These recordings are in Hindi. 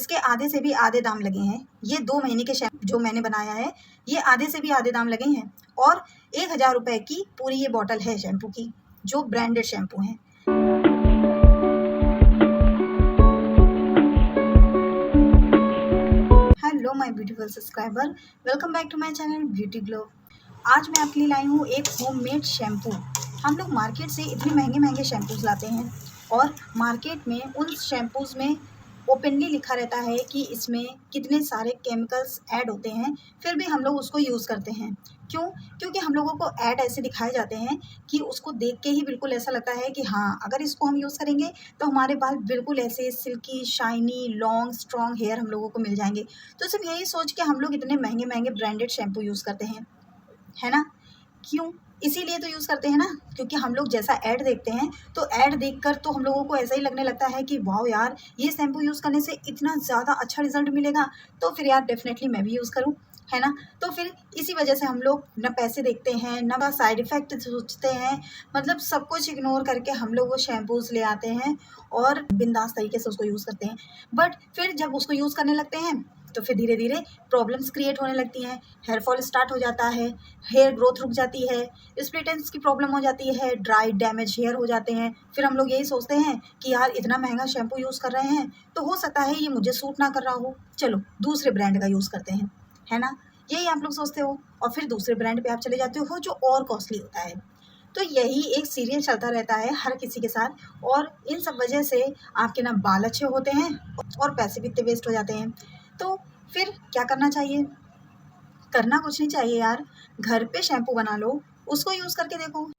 इसके आधे से भी आधे दाम लगे हैं। ये 2 महीने के शैम्पू जो मैंने बनाया है, ये आधे से भी आधे दाम लगे हैं और 1000 रुपये की पूरी ये बॉटल है शैम्पू की, जो ब्रांडेड शैम्पू हैं। Hello my beautiful subscriber, welcome back to my channel beauty glow. आज मैं आपके लिए लाई हूँ एक होममेड शैम्पू। हम लोग मार्केट से इतने महंगे महंगे शैम्पूज़ लाते हैं और मार्केट में उन शैम्पूज़ में ओपनली लिखा रहता है कि इसमें कितने सारे केमिकल्स ऐड होते हैं, फिर भी हम लोग उसको यूज़ करते हैं। क्यों? क्योंकि हम लोगों को ऐड ऐसे दिखाए जाते हैं कि उसको देख के ही बिल्कुल ऐसा लगता है कि हाँ, अगर इसको हम यूज़ करेंगे तो हमारे बाल बिल्कुल ऐसे silky, shiny, long, strong hair हम लोगों को मिल जाएंगे। तो सिर्फ यही सोच के हम लोग इतने महंगे महंगे ब्रांडेड शैम्पू यूज़ करते हैं, है ना? क्यों? इसीलिए तो यूज़ करते हैं ना, क्योंकि हम लोग जैसा ऐड देखते हैं तो ऐड देखकर तो हम लोगों को ऐसा ही लगने लगता है कि वाओ यार, ये शैम्पू यूज़ करने से इतना ज़्यादा अच्छा रिजल्ट मिलेगा, तो फिर यार डेफिनेटली मैं भी यूज़ करूँ, है ना? तो फिर इसी वजह से हम लोग ना पैसे देखते हैं, ना साइड इफ़ेक्ट सोचते हैं, मतलब सब कुछ इग्नोर करके हम लोग वो शैम्पूज़ ले आते हैं और बिंदास तरीके से उसको यूज़ करते हैं। बट फिर जब उसको यूज़ करने लगते हैं तो फिर धीरे धीरे प्रॉब्लम्स क्रिएट होने लगती हैं, हेयर फॉल स्टार्ट हो जाता है, हेयर ग्रोथ रुक जाती है, स्प्लिट एंड्स की प्रॉब्लम हो जाती है, ड्राई डैमेज हेयर हो जाते हैं। फिर हम लोग यही सोचते हैं कि यार इतना महंगा शैम्पू यूज़ कर रहे हैं तो हो सकता है ये मुझे सूट ना कर रहा हो, चलो दूसरे ब्रांड का यूज़ करते हैं, है ना? यही आप लोग सोचते हो और फिर दूसरे ब्रांड पे आप चले जाते हो जो और कॉस्टली होता है। तो यही एक सीरियल चलता रहता है हर किसी के साथ और इन सब वजह से आपके ना बाल अच्छे होते हैं और पैसे भी इतने वेस्ट हो जाते हैं। तो फिर क्या करना चाहिए? करना कुछ नहीं चाहिए यार, घर पे शैम्पू बना लो, उसको यूज़ करके देखो।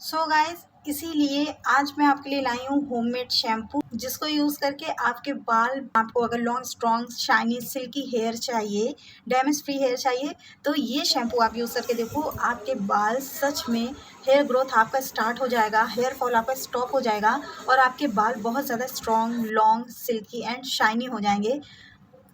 सो गाइज़, इसीलिए आज मैं आपके लिए लाई हूँ होममेड शैम्पू, जिसको यूज़ करके आपके बाल, आपको अगर long, strong, shiny, silky hair चाहिए, डैमेज फ्री हेयर चाहिए, तो ये शैम्पू आप यूज़ करके देखो। आपके बाल सच में, हेयर ग्रोथ आपका स्टार्ट हो जाएगा, हेयर फॉल आपका स्टॉप हो जाएगा और आपके बाल बहुत ज़्यादा strong, long, silkie and shiny हो जाएंगे।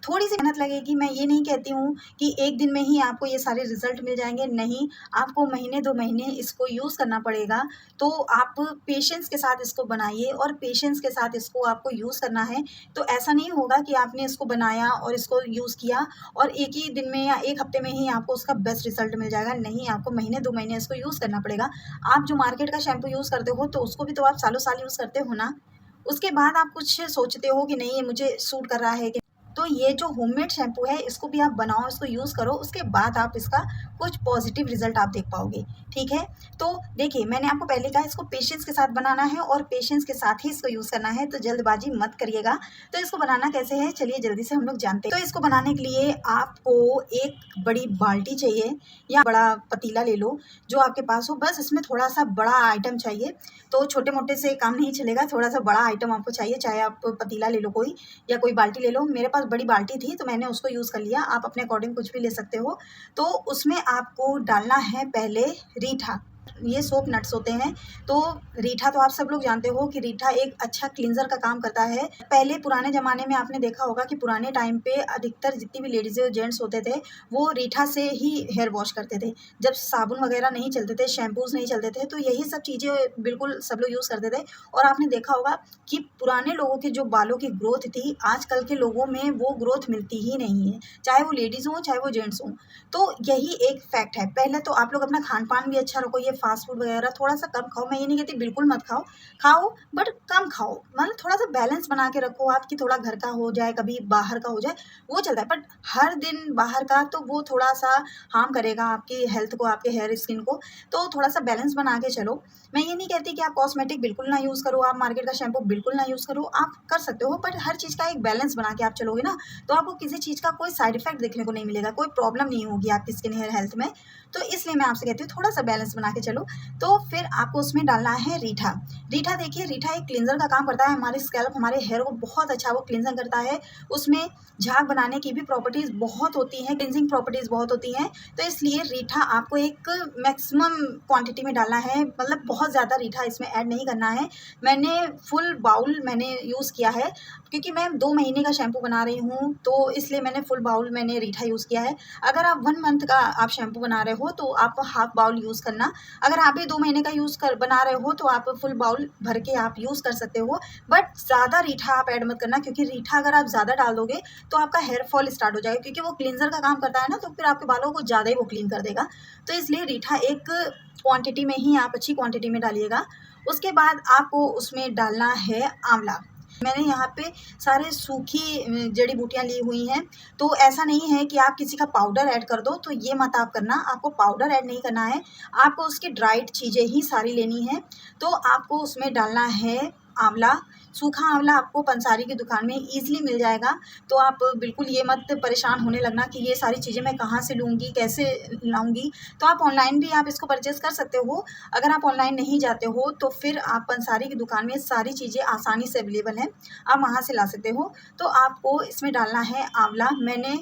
थोड़ी सी मेहनत लगेगी, मैं ये नहीं कहती हूँ कि एक दिन में ही आपको ये सारे रिज़ल्ट मिल जाएँगे, नहीं, आपको महीने 2 महीने इसको यूज़ करना पड़ेगा। तो आप पेशेंस के साथ इसको बनाइए और पेशेंस के साथ इसको आपको यूज़ करना है। तो ऐसा नहीं होगा कि आपने इसको बनाया और इसको यूज़ किया और एक ही दिन में या 1 हफ्ते में ही आपको उसका बेस्ट रिज़ल्ट मिल जाएगा, नहीं, आपको महीने 2 महीने इसको यूज़ करना पड़ेगा। आप जो मार्केट का शैम्पू यूज़ करते हो तो उसको भी तो आप सालों-साल यूज़ करते हो ना। उसके बाद आप कुछ सोचते हो कि नहीं, ये मुझे सूट कर रहा है कि, तो ये जो होममेड शैम्पू है इसको भी आप बनाओ, इसको यूज़ करो, उसके बाद आप इसका कुछ पॉजिटिव रिजल्ट आप देख पाओगे, ठीक है? तो देखिए, मैंने आपको पहले कहा इसको पेशेंस के साथ बनाना है और पेशेंस के साथ ही इसको यूज़ करना है, तो जल्दबाजी मत करिएगा। तो इसको बनाना कैसे है, चलिए जल्दी से हम लोग जानते हैं। तो इसको बनाने के लिए आपको एक बड़ी बाल्टी चाहिए या बड़ा पतीला ले लो जो आपके पास हो, बस इसमें थोड़ा सा बड़ा आइटम चाहिए। तो छोटे मोटे से काम नहीं चलेगा, थोड़ा सा बड़ा आइटम आपको चाहिए, चाहे आप पतीला ले लो कोई या कोई बाल्टी ले लो। मेरे पास बड़ी बाल्टी थी तो मैंने उसको यूज़ कर लिया, आप अपने अकॉर्डिंग कुछ भी ले सकते हो। तो उसमें आपको डालना है पहले रीठा। ये सोप नट्स होते हैं, तो रीठा तो आप सब लोग जानते हो कि रीठा एक अच्छा क्लींजर का काम करता है। पहले पुराने ज़माने में आपने देखा होगा कि पुराने टाइम पे अधिकतर जितनी भी लेडीज़ और जेंट्स होते थे वो रीठा से ही हेयर वॉश करते थे। जब साबुन वगैरह नहीं चलते थे, शैम्पूज़ नहीं चलते थे, तो यही सब चीज़ें बिल्कुल सब लोग यूज़ करते थे। और आपने देखा होगा कि पुराने लोगों के जो बालों की ग्रोथ थी, आजकल के लोगों में वो ग्रोथ मिलती ही नहीं है, चाहे वो लेडीज़ हों चाहे वो जेंट्स हों। तो यही एक फैक्ट है। पहले तो आप लोग अपना खान-पान भी अच्छा रखो, ये फ़ास्ट फूड वगैरह थोड़ा-सा कम खाओ, मैं ये नहीं कहती बिल्कुल मत खाओ, खाओ बट कम खाओ, मतलब थोड़ा-सा बैलेंस बना के रखो आप कि थोड़ा घर का हो जाए, कभी बाहर का हो जाए, वो चलता है। बट हर दिन बाहर का तो वो थोड़ा-सा हार्म करेगा आपकी हेल्थ को, आपके हेयर स्किन को, तो थोड़ा-सा बैलेंस बना के चलो। मैं ये नहीं कहती कि आप कॉस्मेटिक बिल्कुल ना यूज़ करो, आप मार्केट का शैम्पू बिल्कुल ना यूज़ करो, आप कर सकते हो, बट हर चीज़ का एक बैलेंस बना के आप चलोगे ना, तो आपको किसी चीज़ का कोई साइड इफ़ेक्ट देखने को नहीं मिलेगा, कोई प्रॉब्लम नहीं होगी आपकी स्किन हेयर हेल्थ में। तो इसलिए मैं आपसे कहती हूँ थोड़ा-सा बैलेंस बना के चलो। तो फिर आपको उसमें डालना है रीठा। रीठा देखिए, रीठा एक क्लींजर का काम करता है, हमारे स्कैल्प, हमारे हेयर को बहुत अच्छा वो क्लींजिंग करता है। उसमें झाग बनाने की भी प्रॉपर्टीज़ बहुत होती हैं, क्लींजिंग प्रॉपर्टीज़ बहुत होती हैं, तो इसलिए रीठा आपको एक मैक्सिमम क्वांटिटी में डालना है, मतलब बहुत ज़्यादा रीठा इसमें ऐड नहीं करना है। मैंने फुल बाउल मैंने यूज़ किया है, क्योंकि मैं 2 महीने का शैम्पू बना रही हूँ, तो इसलिए मैंने फुल बाउल मैंने रीठा यूज़ किया है। अगर आप 1 मंथ का आप शैम्पू बना रहे हो तो आप हाफ बाउल यूज़ करना। अगर आप भी 2 महीने का बना रहे हो तो आप फुल बाउल भर के आप यूज़ कर सकते हो। बट ज़्यादा रीठा आप ऐड मत करना, क्योंकि रीठा अगर आप ज़्यादा डाल दोगे तो आपका हेयर फॉल स्टार्ट हो जाएगा, क्योंकि वो क्लींजर का काम करता है ना, तो फिर आपके बालों को ज़्यादा ही वो क्लीन कर देगा। तो इसलिए रीठा एक क्वांटिटी में ही आप अच्छी क्वांटिटी में डालिएगा। उसके बाद आपको उसमें डालना है आंवला। मैंने यहाँ पे सारे सूखी जड़ी बूटियाँ ली हुई हैं, तो ऐसा नहीं है कि आप किसी का पाउडर ऐड कर दो, तो ये मत आप करना। आपको पाउडर ऐड नहीं करना है, आपको उसकी ड्राइड चीज़ें ही सारी लेनी है। तो आपको उसमें डालना है आंवला। सूखा आंवला आपको पंसारी की दुकान में ईज़िली मिल जाएगा, तो आप बिल्कुल ये मत परेशान होने लगना कि ये सारी चीज़ें मैं कहाँ से लूँगी, कैसे लाऊँगी। तो आप ऑनलाइन भी आप इसको परचेज़ कर सकते हो। अगर आप ऑनलाइन नहीं जाते हो तो फिर आप पंसारी की दुकान में सारी चीज़ें आसानी से अवेलेबल हैं, आप वहाँ से ला सकते हो। तो आपको इसमें डालना है आंवला। मैंने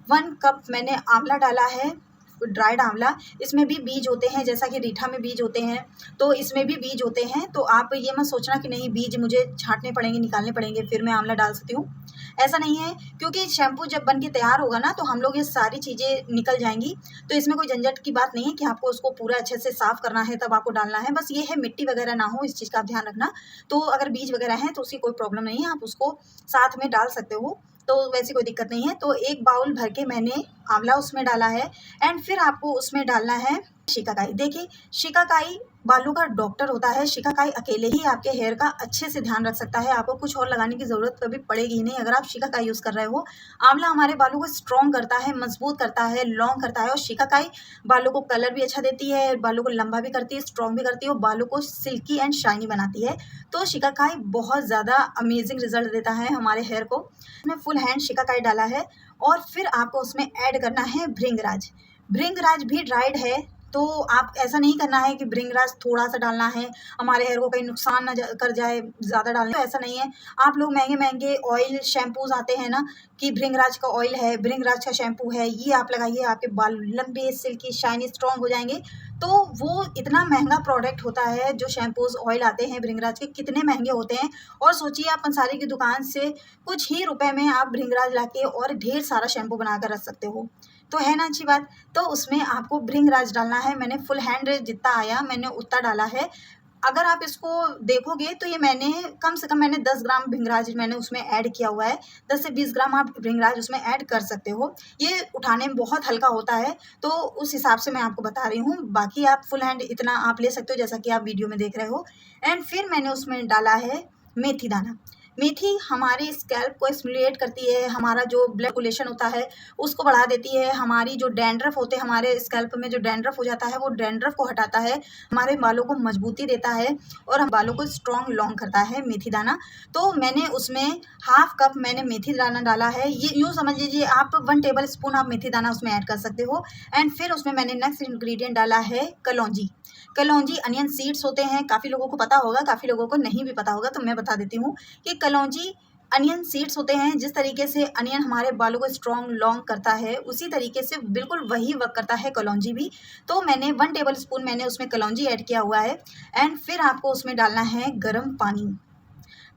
1 कप मैंने आंवला डाला है, ड्राइड आंवला। इसमें भी बीज होते हैं, जैसा कि रीठा में बीज होते हैं, तो इसमें भी बीज होते हैं। तो आप ये मत सोचना कि नहीं बीज मुझे छाँटने पड़ेंगे, निकालने पड़ेंगे, फिर मैं आंवला डाल सकती हूँ। ऐसा नहीं है, क्योंकि शैम्पू जब बन के तैयार होगा ना, तो हम लोग ये सारी चीज़ें निकल जाएँगी। तो इसमें कोई झंझट की बात नहीं है कि आपको उसको पूरा अच्छे से साफ़ करना है तब आपको डालना है। बस ये है मिट्टी वगैरह ना हो, इस चीज़ का आप ध्यान रखना। तो अगर बीज वगैरह हैं तो उसकी कोई प्रॉब्लम नहीं है, आप उसको साथ में डाल सकते हो, तो वैसी कोई दिक्कत नहीं है। तो 1 बाउल भर के मैंने आंवला उसमें डाला है एंड फिर आपको उसमें डालना है शिकाकाई। देखिए, शिकाकाई बालों का डॉक्टर होता है। शिकाकाई अकेले ही आपके हेयर का अच्छे से ध्यान रख सकता है, आपको कुछ और लगाने की ज़रूरत कभी पड़ेगी ही नहीं अगर आप शिकाकाई यूज़ कर रहे हो। आंवला हमारे बालों को स्ट्रॉन्ग करता है, मजबूत करता है, लॉन्ग करता है, और शिकाकाई बालों को कलर भी अच्छा देती है, बालों को लंबा भी करती है, स्ट्रॉन्ग भी करती है और बालों को सिल्की एंड शाइनी बनाती है। तो शिकाकाई बहुत ज़्यादा अमेजिंग रिजल्ट देता है हमारे हेयर को। मैंने फुल हैंड शिकाकाई डाला है और फिर आपको उसमें ऐड करना है भृंगराज। भृंगराज भी ड्राइड है, तो आप ऐसा नहीं करना है कि भृंगराज थोड़ा-सा डालना है, हमारे हेयर को कहीं नुकसान ना कर जाए ज़्यादा डालने, तो ऐसा नहीं है। आप लोग महँगे-महँगे ऑयल शैम्पूज़ आते हैं ना कि भृंगराज का ऑयल है, भृंगराज का शैम्पू है, ये आप लगाइए, आपके बाल लंबे, सिल्की, शाइनी, स्ट्रॉन्ग हो जाएँगे। तो वो इतना महँगा प्रोडक्ट होता है, जो शैम्पूज़, ऑयल आते हैं भृंगराज के, कितने महँगे होते हैं। और सोचिए आप पंसारी की दुकान से कुछ ही रुपए में आप भृंगराज लाके और ढेर सारा शैम्पू बनाकर रख सकते हो। तो है ना अच्छी बात? तो उसमें आपको भृंगराज डालना है। मैंने फुल हैंड जितना आया मैंने उतना डाला है। अगर आप इसको देखोगे तो ये मैंने कम से कम 10 ग्राम भृंगराज मैंने उसमें ऐड किया हुआ है। 10 से 20 ग्राम आप भृंगराज उसमें ऐड कर सकते हो। ये उठाने में बहुत हल्का होता है, तो उस हिसाब से मैं आपको बता रही हूँ। बाकी आप फुल हैंड इतना आप ले सकते हो जैसा कि आप वीडियो में देख रहे हो। एंड फिर मैंने उसमें डाला है मेथी दाना। मेथी हमारे स्कैल्प को एक्सफोलिएट करती है, हमारा जो ब्लड सर्कुलेशन होता है उसको बढ़ा देती है, हमारी जो डैंड्रफ होते हैं, हमारे स्कैल्प में जो डैंड्रफ हो जाता है वो डैंड्रफ को हटाता है, हमारे बालों को मजबूती देता है और हम बालों को स्ट्रॉन्ग लॉन्ग करता है मेथी दाना। तो मैंने उसमें हाफ कप मैंने मेथी दाना डाला है। ये यूँ समझ लीजिए आप 1 टेबल स्पून आप मेथी दाना उसमें ऐड कर सकते हो। एंड फिर उसमें मैंने नेक्स्ट इंग्रेडिएंट डाला है कलौंजी। कलौंजी अनियन सीड्स होते हैं, काफ़ी लोगों को पता होगा, काफ़ी लोगों को नहीं भी पता होगा, तो मैं बता देती हूँ कि कलौंजी अनियन सीड्स होते हैं। जिस तरीके से अनियन हमारे बालों को स्ट्रॉन्ग लॉन्ग करता है, उसी तरीके से बिल्कुल वही वर्क करता है कलौंजी भी। तो मैंने 1 टेबल स्पून मैंने उसमें कलौंजी ऐड किया हुआ है। एंड फिर आपको उसमें डालना है गर्म पानी।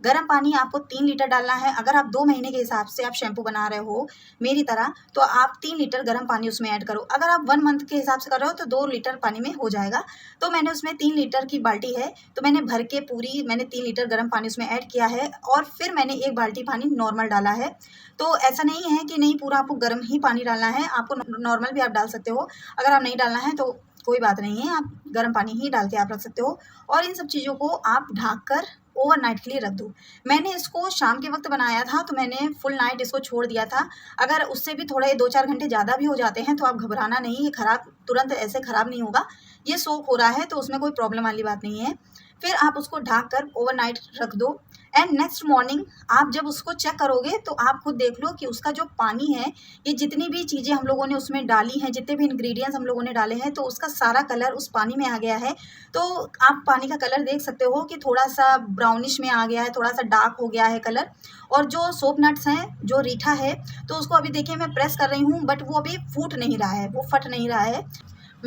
गर्म पानी आपको 3 लीटर डालना है। अगर आप 2 महीने के हिसाब से आप शैम्पू बना रहे हो मेरी तरह, तो आप 3 लीटर गर्म पानी उसमें ऐड करो। अगर आप 1 मंथ के हिसाब से कर रहे हो तो 2 लीटर पानी में हो जाएगा। तो मैंने उसमें 3 लीटर की बाल्टी है, तो मैंने भर के पूरी मैंने 3 लीटर गर्म पानी उसमें ऐड किया है और फिर मैंने 1 बाल्टी पानी नॉर्मल डाला है। तो ऐसा नहीं है कि नहीं पूरा आपको गर्म ही पानी डालना है, आपको नॉर्मल भी आप डाल सकते हो। अगर आप नहीं डालना है तो कोई बात नहीं है, आप गर्म पानी ही डाल के आप रख सकते हो। और इन सब चीज़ों को आप ढक कर ओवरनाइट के लिए रख दो। मैंने इसको शाम के वक्त बनाया था, तो मैंने फुल नाइट इसको छोड़ दिया था। अगर उससे भी थोड़े 2-4 घंटे ज़्यादा भी हो जाते हैं तो आप घबराना नहीं, ये खराब तुरंत ऐसे ख़राब नहीं होगा। ये सोक हो रहा है तो उसमें कोई प्रॉब्लम वाली बात नहीं है। फिर आप उसको ढक कर ओवरनाइट रख दो एंड नेक्स्ट मॉर्निंग आप जब उसको चेक करोगे तो आप खुद देख लो कि उसका जो पानी है, ये जितनी भी चीज़ें हम लोगों ने उसमें डाली हैं, जितने भी इंग्रेडिएंट्स हम लोगों ने डाले हैं, तो उसका सारा कलर उस पानी में आ गया है। तो आप पानी का कलर देख सकते हो कि थोड़ा-सा ब्राउनिश में आ गया है, थोड़ा-सा डार्क हो गया है कलर। और जो सोप नट्स हैं, जो रीठा है, तो उसको अभी देखिए मैं प्रेस कर रही हूँ बट वो अभी फूट नहीं रहा है, वो फट नहीं रहा है।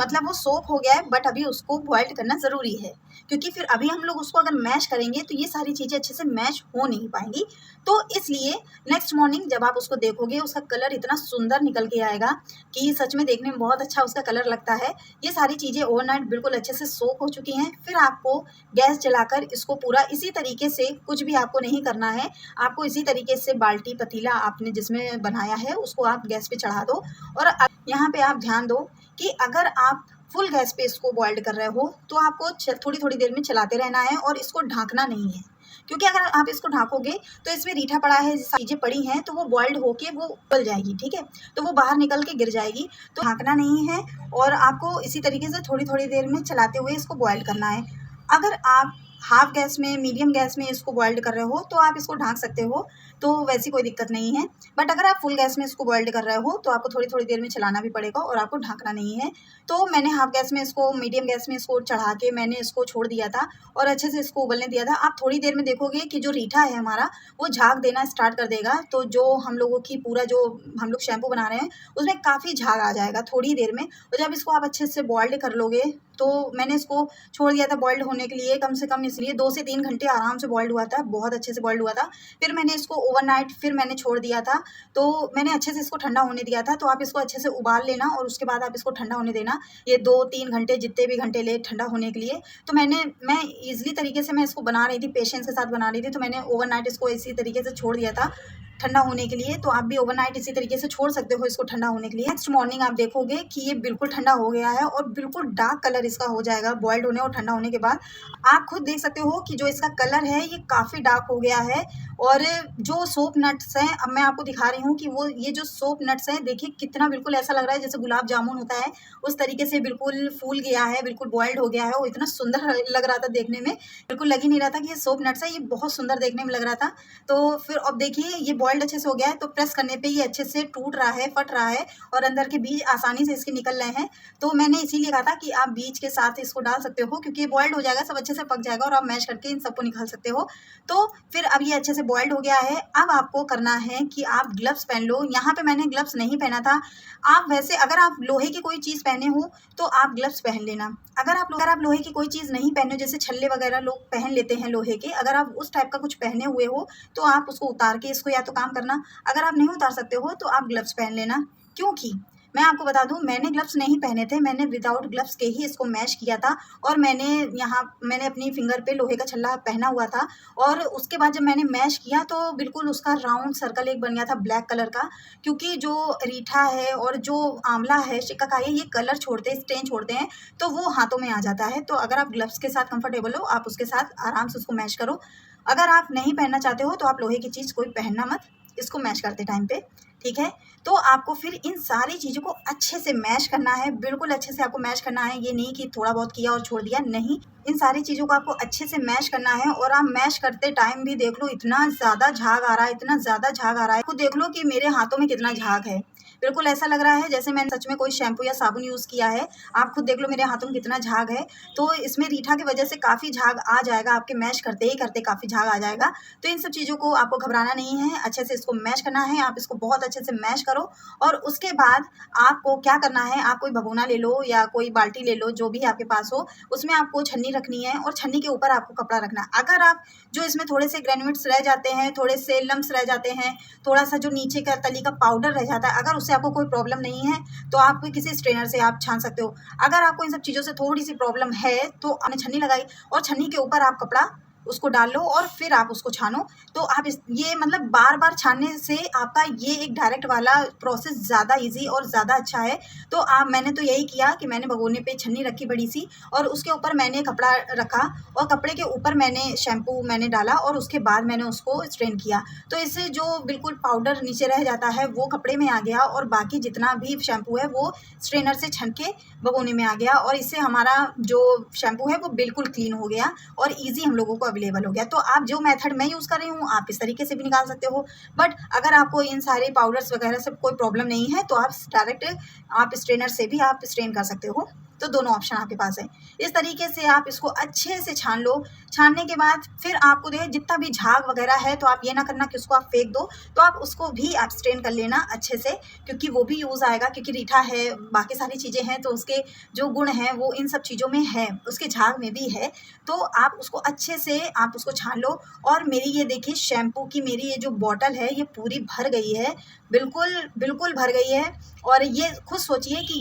मतलब वो सोक हो गया है, बट अभी उसको बॉइल्ड करना ज़रूरी है, क्योंकि फिर अभी हम लोग उसको अगर मैश करेंगे तो ये सारी चीज़ें अच्छे से मैश हो नहीं पाएंगी। तो इसलिए नेक्स्ट मॉर्निंग जब आप उसको देखोगे उसका कलर इतना सुंदर निकल के आएगा कि सच में देखने में बहुत अच्छा उसका कलर लगता है। ये सारी चीज़ें ओवरनाइट बिल्कुल अच्छे से सोक हो चुकी हैं। फिर आपको गैस जलाकर इसको पूरा इसी तरीके से, कुछ भी आपको नहीं करना है, आपको इसी तरीके से बाल्टी पतीला आपने जिसमें बनाया है उसको आप गैस पे चढ़ा दो। और यहाँ पे आप ध्यान दो कि अगर आप फुल गैस पे इसको बॉइल्ड कर रहे हो तो आपको थोड़ी थोड़ी देर में चलाते रहना है और इसको ढकना नहीं है, क्योंकि अगर आप इसको ढाकोगे तो इसमें रीठा पड़ा है, चीज़ें पड़ी हैं, तो वो बॉइल्ड होके वो उबल जाएगी, ठीक है, तो वो बाहर निकल के गिर जाएगी। तो ढाकना नहीं है और आपको इसी तरीके से थोड़ी थोड़ी देर में चलाते हुए इसको बॉइल्ड करना है। अगर आप हाफ गैस में, मीडियम गैस में इसको बॉइल्ड कर रहे हो तो आप इसको ढाक सकते हो, तो वैसी कोई दिक्कत नहीं है। बट अगर आप फुल गैस में इसको बॉइल्ड कर रहे हो तो आपको थोड़ी थोड़ी देर में चलाना भी पड़ेगा और आपको ढाकना नहीं है। तो मैंने हाफ गैस में इसको, मीडियम गैस में इसको चढ़ा के मैंने इसको छोड़ दिया था और अच्छे से इसको उबलने दिया था। आप थोड़ी देर में देखोगे कि जो रीठा है हमारा वो झाग देना स्टार्ट कर देगा। तो जो हम लोगों की पूरा जो हम लोग शैम्पू बना रहे हैं उसमें काफ़ी झाग आ जाएगा थोड़ी देर में। और जब इसको आप अच्छे से बॉइल्ड कर लोगे, तो मैंने इसको छोड़ दिया था बॉइल्ड होने के लिए, कम से कम इसलिए 2 से 3 घंटे आराम से बॉइल्ड हुआ था, बहुत अच्छे से बॉइल्ड हुआ था। फिर मैंने इसको ओवरनाइट फिर मैंने छोड़ दिया था, तो मैंने अच्छे से इसको ठंडा होने दिया था। तो आप इसको अच्छे से उबाल लेना और उसके बाद आप इसको ठंडा होने देना, ये 2-3 घंटे जितने भी घंटे ले ठंडा होने के लिए। तो मैं ईज़िली तरीके से मैं इसको बना रही थी, पेशेंस के साथ बना रही थी, तो मैंने ओवरनाइट इसको इसी तरीके से छोड़ दिया था ठंडा होने के लिए। तो आप भी ओवरनाइट इसी तरीके से छोड़ सकते हो इसको ठंडा होने के लिए। नेक्स्ट मॉर्निंग आप देखोगे कि ये बिल्कुल ठंडा हो गया है और बिल्कुल डार्क कलर इसका हो जाएगा बॉइल्ड होने और ठंडा होने के बाद। आप खुद देख सकते हो कि जो इसका कलर है ये काफ़ी डार्क हो गया है। और जो सोप नट्स हैं, अब मैं आपको दिखा रही हूँ कि वो ये जो सोप नट्स हैं, देखिए कितना बिल्कुल ऐसा लग रहा है जैसे गुलाब जामुन होता है उस तरीके से बिल्कुल फूल गया है, बिल्कुल बॉइल्ड हो गया है। वो इतना सुंदर लग रहा था देखने में, बिल्कुल लग ही नहीं रहा था कि ये सोप नट्स है, ये बहुत सुंदर देखने में लग रहा था। तो फिर अब देखिए ये बॉइल्ड अच्छे से हो गया है, तो प्रेस करने पे ये अच्छे से टूट रहा है, फट रहा है और अंदर के बीज आसानी से इसके निकल रहे हैं। तो मैंने इसीलिए कहा था कि आप बीज के साथ इसको डाल सकते हो, क्योंकि ये बॉइल्ड हो जाएगा, सब अच्छे से पक जाएगा और आप मैश करके इन सबको निकाल सकते हो। तो फिर अब ये अच्छे से बॉइल्ड हो गया है। अब आपको करना है कि आप ग्लव्स पहन लो। यहाँ पे मैंने ग्लव्स नहीं पहना था। आप वैसे अगर आप लोहे की कोई चीज़ पहने हो तो आप ग्लव्स पहन लेना। अगर आप लोहे की कोई चीज़ नहीं पहने हो, जैसे छल्ले वगैरह लोग पहन लेते हैं लोहे के, अगर आप उस टाइप का कुछ पहने हुए हो तो आप उसको उतार के इसको या तो काम करना। अगर आप नहीं उतार सकते हो तो आप ग्लव्स पहन लेना, क्योंकि मैं आपको बता दूं मैंने ग्लव्स नहीं पहने थे, मैंने विदाउट ग्लव्स के ही इसको मैश किया था। और मैंने अपनी फिंगर पे लोहे का छल्ला पहना हुआ था और उसके बाद जब मैंने मैश किया तो बिल्कुल उसका राउंड सर्कल एक बन गया था ब्लैक कलर का, क्योंकि जो रीठा है और जो आंवला है, शिकाकाई है, ये कलर छोड़ते हैं, स्टेन छोड़ते हैं, तो वो हाथों में आ जाता है। तो अगर आप ग्लव्स के साथ कंफर्टेबल हो आप उसके साथ आराम से उसको मैश करो। अगर आप नहीं पहनना चाहते हो तो आप लोहे की चीज़ कोई पहनना मत इसको मैश करते टाइम पे, ठीक है। तो आपको फिर इन सारी चीज़ों को अच्छे से मैश करना है, बिल्कुल अच्छे से आपको मैश करना है। ये नहीं कि थोड़ा बहुत किया और छोड़ दिया, नहीं, इन सारी चीज़ों को आपको अच्छे से मैश करना है। और आप मैश करते टाइम भी देख लो इतना ज़्यादा झाग आ रहा है, इतना ज़्यादा झाग आ रहा है, खुद देख लो कि मेरे हाथों में कितना झाग है। बिल्कुल ऐसा लग रहा है जैसे मैंने सच में कोई शैम्पू या साबुन यूज़ किया है। आप खुद देख लो मेरे हाथों में कितना झाग है। तो इसमें रीठा की वजह से काफ़ी झाग आ जाएगा, आपके मैश करते ही करते काफ़ी झाग आ जाएगा। तो इन सब चीज़ों को आपको घबराना नहीं है, अच्छे से इसको मैश करना है। आप इसको बहुत अच्छे से मैश करो और उसके बाद आपको क्या करना है, आप कोई भगोना ले लो या कोई बाल्टी ले लो, जो भी आपके पास हो, उसमें आपको छन्नी रखनी है और छन्नी के ऊपर आपको कपड़ा रखना है। अगर आप जो इसमें थोड़े से ग्रेन्युलेट्स रह जाते हैं, थोड़े से लम्स रह जाते हैं, थोड़ा सा जो नीचे का तली का पाउडर रह जाता है, अगर उससे आपको कोई प्रॉब्लम नहीं है तो आप किसी स्ट्रेनर से आप छान सकते हो। अगर आपको इन सब चीज़ों से थोड़ी सी प्रॉब्लम है तो आपने छन्नी लगाई और छन्नी के ऊपर आप कपड़ा उसको डाल लो और फिर आप उसको छानो। तो आप ये मतलब बार बार छानने से आपका ये एक डायरेक्ट वाला प्रोसेस ज़्यादा इजी और ज़्यादा अच्छा है। तो मैंने तो यही किया कि मैंने भगोने पे छन्नी रखी बड़ी सी और उसके ऊपर मैंने कपड़ा रखा और कपड़े के ऊपर मैंने शैम्पू डाला और उसके बाद मैंने उसको स्ट्रेन किया। तो इससे जो बिल्कुल पाउडर नीचे रह जाता है वो कपड़े में आ गया और बाकी जितना भी शैम्पू है वो स्ट्रेनर से छन के भगोने में आ गया और इससे हमारा जो शैम्पू है वो बिल्कुल क्लीन हो गया और ईजी हम लोगों को अवेलेबल हो गया। तो आप जो मेथड मैं यूज़ कर रही हूँ आप इस तरीके से भी निकाल सकते हो। बट अगर आपको इन सारे पाउडर्स वगैरह से कोई प्रॉब्लम नहीं है तो आप डायरेक्ट आप स्ट्रेनर से भी आप स्ट्रेन कर सकते हो। तो दोनों ऑप्शन आपके पास है। इस तरीके से आप इसको अच्छे से छान लो। छानने के बाद फिर आपको देखिए जितना भी झाग वगैरह है तो आप ये ना करना कि उसको आप फेंक दो, तो आप उसको भी एब्सटेन कर लेना अच्छे से, क्योंकि वो भी यूज़ आएगा, क्योंकि रीठा है, बाकी सारी चीज़ें हैं तो उसके जो गुण हैं वो इन सब चीज़ों में है, उसके झाग में भी है। तो आप उसको अच्छे से आप उसको छान लो। और मेरी ये देखिए शैम्पू की मेरी ये जो बॉटल है ये पूरी भर गई है, बिल्कुल बिल्कुल भर गई है। और ये खुद सोचिए कि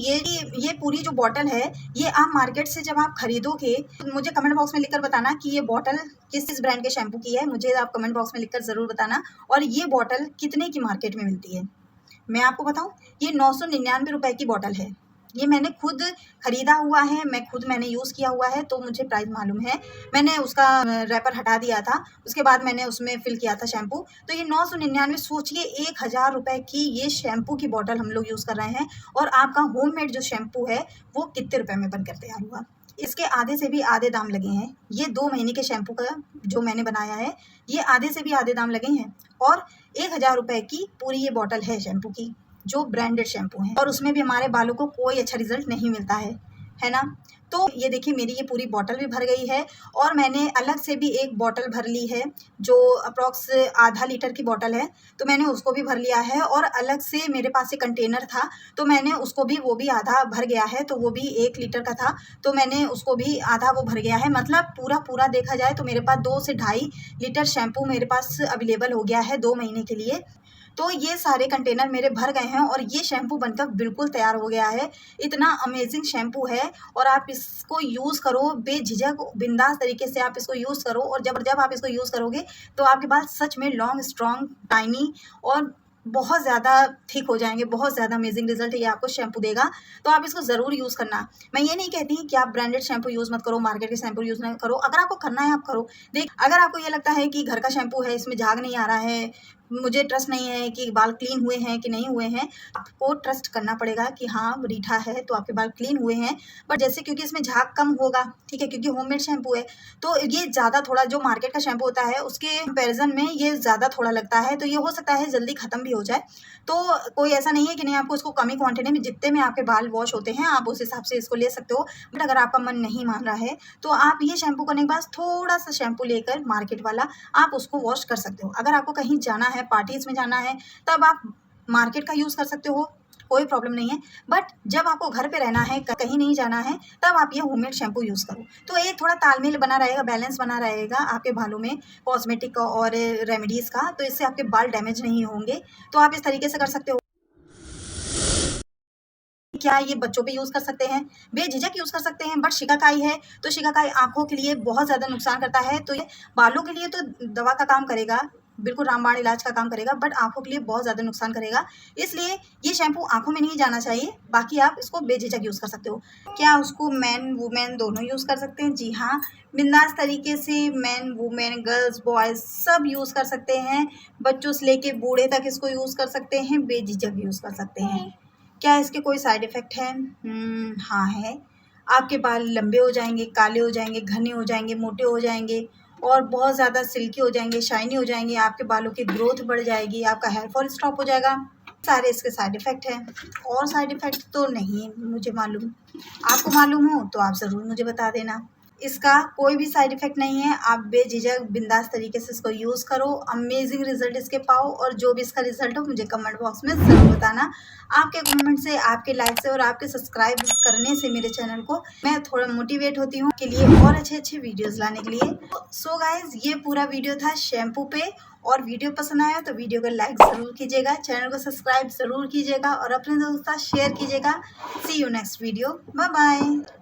ये पूरी जो बॉटल है ये आप मार्केट से जब आप खरीदोगे, मुझे कमेंट बॉक्स में लिखकर बताना कि ये बॉटल किस ब्रांड के शैम्पू की है, मुझे आप कमेंट बॉक्स में लिखकर ज़रूर बताना। और ये बॉटल कितने की मार्केट में मिलती है मैं आपको बताऊं, ये 999 रुपए की बॉटल है। ये मैंने खुद खरीदा हुआ है, मैंने यूज़ किया हुआ है, तो मुझे प्राइस मालूम है। मैंने उसका रैपर हटा दिया था, उसके बाद मैंने उसमें फिल किया था शैम्पू। तो ये 999, सोचिए 1000 रुपये की ये शैम्पू की बॉटल हम लोग यूज़ कर रहे हैं। और आपका होममेड जो शैम्पू है वो कितने रुपए में बनकर तैयार हुआ, इसके आधे से भी आधे दाम लगे हैं। ये 2 महीने के शैम्पू का जो मैंने बनाया है ये आधे से भी आधे दाम लगे हैं। और 1000 रुपये की पूरी ये बॉटल है शैम्पू की, जो ब्रांडेड शैम्पू है, और उसमें भी हमारे बालों को कोई अच्छा रिजल्ट नहीं मिलता है ना। तो ये देखिए मेरी ये पूरी बॉटल भी भर गई है। और मैंने अलग से भी एक बॉटल भर ली है जो अप्रॉक्स आधा लीटर की बॉटल है, तो मैंने उसको भी भर लिया है। और अलग से मेरे पास एक कंटेनर था तो मैंने उसको भी, वो भी आधा भर गया है, तो वो भी 1 लीटर का था, तो मैंने उसको भी आधा वो भर गया है। मतलब पूरा देखा जाए तो मेरे पास 2 से ढाई लीटर शैम्पू मेरे पास अवेलेबल हो गया है 2 महीने के लिए। तो ये सारे कंटेनर मेरे भर गए हैं और ये शैम्पू बनकर बिल्कुल तैयार हो गया है। इतना अमेजिंग शैम्पू है और आप इसको यूज़ करो बेझिझक, बिंदास तरीके से आप इसको यूज़ करो। और जब आप इसको यूज़ करोगे तो आपके बाल सच में लॉन्ग, स्ट्रॉन्ग, टाइनी और बहुत ज़्यादा थिक हो जाएंगे। बहुत ज़्यादा अमेजिंग रिजल्ट ये आपको शैम्पू देगा, तो आप इसको ज़रूर यूज़ करना। मैं ये नहीं कहती कि आप ब्रांडेड शैम्पू यूज़ मत करो, मार्केट के शैम्पू यूज़ ना करो। अगर आपको करना है आप करो। देख, अगर आपको ये लगता है कि घर का शैम्पू है, इसमें झाग नहीं आ रहा है, मुझे ट्रस्ट नहीं है कि बाल क्लीन हुए हैं कि नहीं हुए हैं, आपको ट्रस्ट करना पड़ेगा कि हाँ रीठा है तो आपके बाल क्लीन हुए हैं। बट जैसे क्योंकि इसमें झाग कम होगा, ठीक है, क्योंकि होममेड शैम्पू है, तो ये ज़्यादा थोड़ा जो मार्केट का शैम्पू होता है उसके कंपैरिजन में ये ज़्यादा थोड़ा लगता है, तो ये हो सकता है जल्दी ख़त्म भी हो जाए। तो कोई ऐसा नहीं है कि नहीं, आपको इसको कम ही क्वांटिटी में, जितने में आपके बाल वॉश होते हैं आप उस हिसाब से इसको ले सकते हो। बट अगर आपका मन नहीं मान रहा है तो आप ये शैम्पू करने के बाद थोड़ा सा शैम्पू लेकर मार्केट वाला आप उसको वॉश कर सकते हो। अगर आपको कहीं जाना है, पार्टीज में जाना है, तब आप मार्केट का यूज़ कर सकते हो, कोई प्रॉब्लम नहीं है। बट जब आपको घर पे रहना है, कहीं नहीं जाना है, तब आप ये होममेड शैम्पू यूज़ करो। तो एक थोड़ा तालमेल बना रहेगा, बैलेंस बना रहेगा आपके बालों में कॉस्मेटिक का और रेमेडीज़ का, तो इससे आपके बाल डैमेज नहीं होंगे। तो आप इस तरीके से कर सकते हो। क्या ये बच्चों पे यूज़ कर सकते हैं, बेझिझक यूज़ कर सकते हैं। बट शिकाकाई है तो शिकाकाई आँखों के लिए बहुत ज़्यादा नुकसान करता है, तो ये बालों के लिए तो दवा का काम करेगा, बिल्कुल रामबाण इलाज का काम करेगा, बट आँखों के लिए बहुत ज़्यादा नुकसान करेगा। इसलिए ये शैम्पू आँखों में नहीं जाना चाहिए। बाकी आप इसको बेझिझक यूज़ कर सकते हो। क्या उसको मैन वुमेन दोनों यूज़ कर सकते हैं? जी हाँ, बिंदास तरीके से मैन वुमेन, गर्ल्स बॉयज़ सब यूज़ कर सकते हैं। बच्चों से लेके बूढ़े तक इसको यूज़ कर सकते हैं, बेझिझक यूज़ कर सकते हैं। क्या इसके कोई साइड इफ़ेक्ट है? हाँ है। आपके बाल लंबे हो जाएँगे, काले हो जाएँगे, घने हो जाएँगे, मोटे हो जाएँगे और बहुत ज़्यादा सिल्की हो जाएँगे, शाइनी हो जाएँगे, आपके बालों की ग्रोथ बढ़ जाएगी, आपका हेयर फॉल स्टॉप हो जाएगा। सारे इसके साइड इफ़ेक्ट हैं। और साइड इफ़ेक्ट तो नहीं मुझे मालूम। आपको मालूम हो तो आप ज़रूर मुझे बता देना। इसका कोई भी साइड इफ़ेक्ट नहीं है, आप बेझिझक बिंदास तरीके से इसको यूज़ करो, अमेजिंग रिज़ल्ट इसके पाओ। और जो भी इसका रिज़ल्ट हो मुझे कमेंट बॉक्स में ज़रूर बताना। आपके कमेंट से, आपके लाइक से और आपके सब्सक्राइब करने से मेरे चैनल को मैं थोड़ा मोटिवेट होती हूँ के लिए और अच्छे वीडियोज़ लाने के लिए। सो गाइज़, ये पूरा वीडियो था शैम्पू पे। और वीडियो पसंद आया तो वीडियो को लाइक ज़रूर कीजिएगा, चैनल को सब्सक्राइब ज़रूर कीजिएगा और अपने दोस्तों के साथ शेयर कीजिएगा। See you next video, bye bye.